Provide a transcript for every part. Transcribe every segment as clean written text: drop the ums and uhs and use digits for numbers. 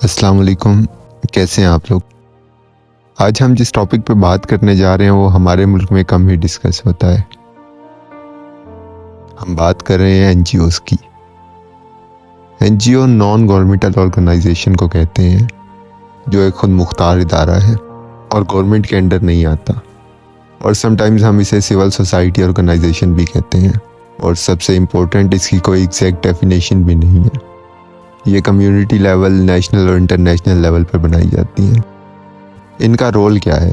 अस्सलाम वालेकुम, कैसे हैं आप लोग। आज हम जिस टॉपिक पे बात करने जा रहे हैं वो हमारे मुल्क में कम ही डिस्कस होता है। हम बात कर रहे हैं एनजीओज़ की। एनजीओ नॉन गवर्नमेंटल ऑर्गेनाइजेशन को कहते हैं, जो एक खुद मुख्तार इदारा है और गवर्नमेंट के अंडर नहीं आता। और समटाइम्स हम इसे सिविल सोसाइटी ऑर्गेनाइजेशन भी कहते हैं। और सबसे इम्पोर्टेंट, इसकी कोई एग्जैक्ट डेफिनेशन भी नहीं है। ये कम्युनिटी लेवल, नेशनल और इंटरनेशनल लेवल पर बनाई जाती हैं। इनका रोल क्या है?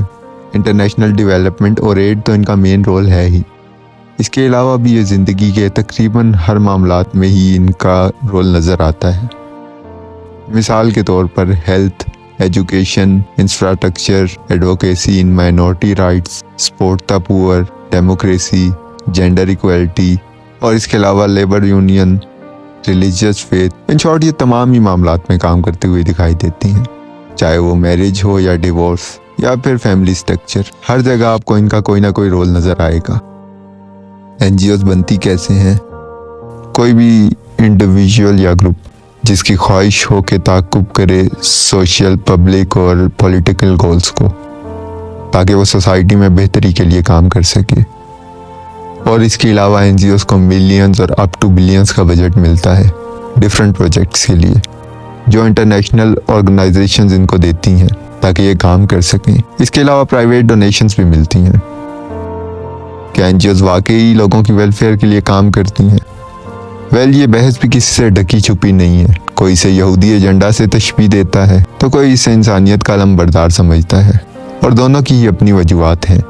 इंटरनेशनल डेवलपमेंट और एड तो इनका मेन रोल है ही। इसके अलावा भी ये ज़िंदगी के तकरीबन हर मामलात में ही इनका रोल नज़र आता है। मिसाल के तौर पर health, education, infrastructure, advocacy in minority rights, support the poor, democracy, gender equality और इसके अलावा labour union, religious faith, in short ये तमाम ही मामलात में काम करते हुए दिखाई देती हैं। चाहे वो मैरिज हो या डिवोर्स या फिर फैमिली स्ट्रक्चर, हर जगह आपको इनका कोई ना कोई रोल नज़र आएगा। एनजीओज़ बनती कैसे हैं? कोई भी इंडिविजुअल या ग्रुप जिसकी ख्वाहिश हो के ताक़ुब करे सोशल, पब्लिक और पॉलिटिकल गोल्स को, ताकि वो सोसाइटी में बेहतरी के लिए काम कर सके। और इसके अलावा एनजीओज़ को मिलियंस और अप टू बिलियंस का बजट मिलता है डिफरेंट प्रोजेक्ट्स के लिए, जो इंटरनेशनल ऑर्गेनाइजेशंस इनको देती हैं ताकि ये काम कर सकें। इसके अलावा प्राइवेट डोनेशंस भी मिलती हैं। क्या एनजीओज़ वाकई लोगों की वेलफेयर के लिए काम करती हैं? वेल, ये बहस भी किसी से ढकी छुपी नहीं है। कोई इसे यहूदी एजेंडा से तशबीह देता है तो कोई इसे इंसानियत का अलमबरदार समझता है, और दोनों की ही अपनी वजूहात हैं।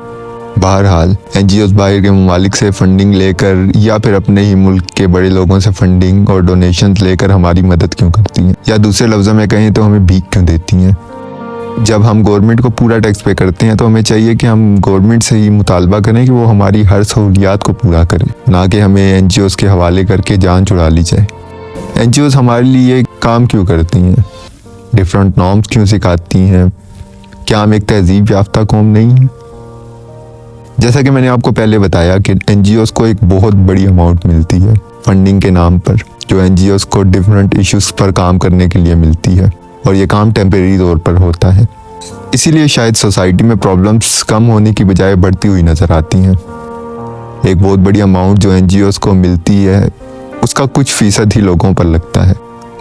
बहरहाल, एनजीओज़ बाहर के ममालिक से फंडिंग लेकर या फिर अपने ही मुल्क के बड़े लोगों से फंडिंग और डोनेशंस लेकर हमारी मदद क्यों करती हैं, या दूसरे लफ्ज़ों में कहें तो हमें भीख क्यों देती हैं? जब हम गवर्नमेंट को पूरा टैक्स पे करते हैं तो हमें चाहिए कि हम गवर्नमेंट से ही मुतालबा करें कि वो हमारी हर सहूलियात को पूरा करे, ना कि हमें एनजीओज़ के हवाले करके जान छुड़ा ली जाए। एनजीओज़ हमारे लिए काम क्यों करती हैं? डिफरेंट नॉर्म्स क्यों सिखाती हैं? क्या हम एक तहजीब याफ्ता कौम नहीं है? जैसा कि मैंने आपको पहले बताया कि एनजीओज़ को एक बहुत बड़ी अमाउंट मिलती है फंडिंग के नाम पर, जो एनजीओज़ को डिफरेंट इश्यूज़ पर काम करने के लिए मिलती है, और ये काम टेम्परेरी तौर पर होता है। इसीलिए शायद सोसाइटी में प्रॉब्लम्स कम होने की बजाय बढ़ती हुई नज़र आती हैं। एक बहुत बड़ी अमाउंट जो एनजीओज़ को मिलती है, उसका कुछ फ़ीसद ही लोगों पर लगता है,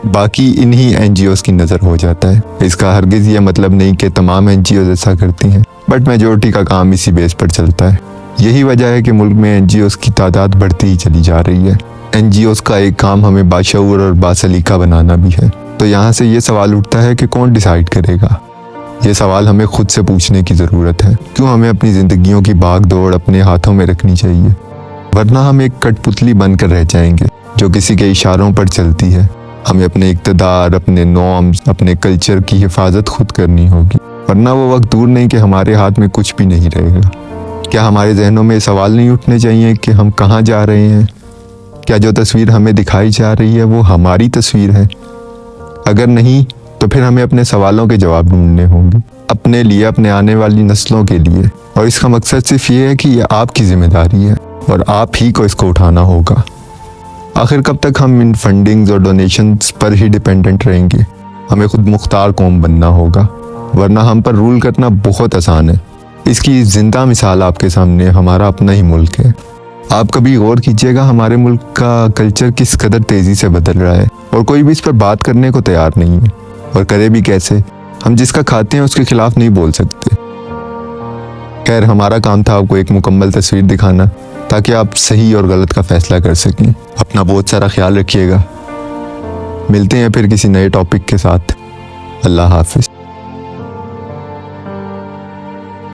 बाकी इन्हीं एनजीओज़ की नज़र हो जाता है। इसका हरगिज़ ये मतलब नहीं कि तमाम एनजीओज़ ऐसा करती हैं, बट मेजॉरिटी का काम इसी बेस पर चलता है। यही वजह है कि मुल्क में एनजीओज़ की तादाद बढ़ती ही चली जा रही है। एनजीओज़ का एक काम हमें बाशऊर और बासलीका बनाना भी है। तो यहाँ से ये सवाल उठता है कि कौन डिसाइड करेगा? ये सवाल हमें खुद से पूछने की ज़रूरत है। क्यों हमें अपनी ज़िंदगियों की भाग दौड़ अपने हाथों में रखनी चाहिए? वरना हम एक कठपुतली बनकर रह जाएंगे जो किसी के इशारों पर चलती है। हमें अपने इक़्तिदार, अपने नॉर्म्स, अपने कल्चर की हिफाजत खुद करनी होगी, वरना वो वक्त दूर नहीं कि हमारे हाथ में कुछ भी नहीं रहेगा। क्या हमारे जहनों में सवाल नहीं उठने चाहिए कि हम कहाँ जा रहे हैं? क्या जो तस्वीर हमें दिखाई जा रही है वो हमारी तस्वीर है? अगर नहीं तो फिर हमें अपने सवालों के जवाब ढूंढने होंगे, अपने लिए, अपने आने वाली नस्लों के लिए। और इसका मकसद सिर्फ ये है कि ये आपकी जिम्मेदारी है और आप ही को इसको उठाना होगा। आखिर कब तक हम इन फंडिंग्स और डोनेशंस पर ही डिपेंडेंट रहेंगे? हमें खुद मुख्तार कौम बनना होगा, वरना हम पर रूल करना बहुत आसान है। इसकी जिंदा मिसाल आपके सामने हमारा अपना ही मुल्क है। आप कभी गौर कीजिएगा हमारे मुल्क का कल्चर किस कदर तेज़ी से बदल रहा है, और कोई भी इस पर बात करने को तैयार नहीं है। और करे भी कैसे? हम जिसका खाते हैं उसके खिलाफ नहीं बोल सकते। खैर, हमारा काम था आपको एक मुकम्मल तस्वीर दिखाना, ताकि आप सही और गलत का फैसला कर सकें। अपना बहुत सारा ख्याल रखिएगा। मिलते हैं फिर किसी नए टॉपिक के साथ। अल्लाह हाफिज़।